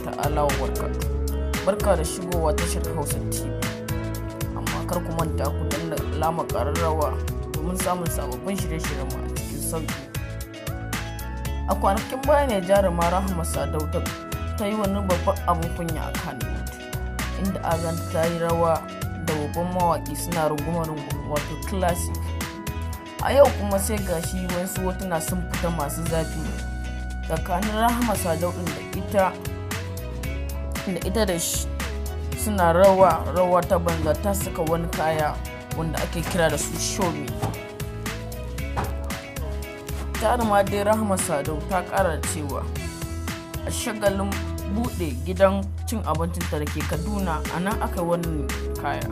ta'ala wa barakatuh. Barka da shigowa tashar Hausa TV. Amma kar ku manta ku danna alamar ƙararrawa domin samun sababbin shirye-shiryen mu a cikin sauki. A kwanakin baya ne jaruma Rahama Sadau ta yi wani babban abin kunya a Kannywood, inda a ganta ta yi rawa da babban mawaƙi suna rungume-rungume wato classic. A yau kuma sai gashi wasu hotuna sun fita masu zafi tsakanin Rahama Sadau da ita da shi suna rawa ta banza. Ta saka wani kaya wanda ake kira da su show me. Jaruma dai Rahama Sadau ta kara cewa a shagalin bude gidan cin abincinta da ke Kaduna a nan aka wannan kaya,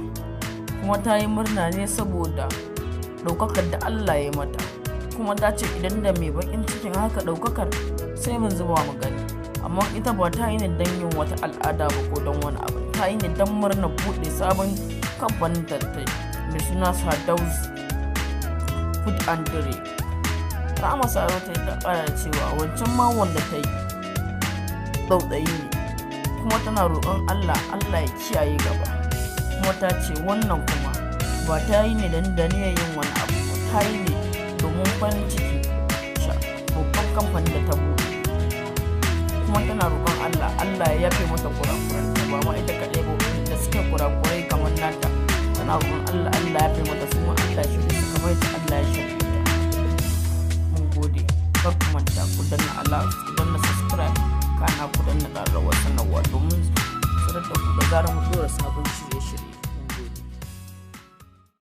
kuma ta yi murna ne saboda ɗaukakar da Allah ya mata, kuma ta ce idan da mai bakin cikin haka ɗaukakar sai mun zuba mu gani. Amma ita ba ta yi ne don yin wata al'ada ba ko don wani abu, ta yi ne don murna buɗe sabon kamfanin ta mai suna Sadau's Food and Drink. Rahama Sadau ta yi ta ƙara cewa wancan ma wanda ta yi tsautsayi ne, kuma tana roƙon Allah ya kiyaye gaba. Kuma ta ce wannan kuma ba ta yi ne don da niyyar yin wani abu, ta yi ne domin farin ciki babban kamfanin da ta buɗe. Kuma tana roƙon Allah ya yafe mata kurakuran, ba ma ita kaɗai ba da suke kurakurai kamar nata. Tana roƙon Allah ya yafe mata, su ma Allah shi su kamar ta Allah ya shafe ta. Mun gode, kar ku manta ku danna subscribe, kana ku danna ƙararrawar sanarwa domin sanar da ku da zarar mu ɗora sabon shiri.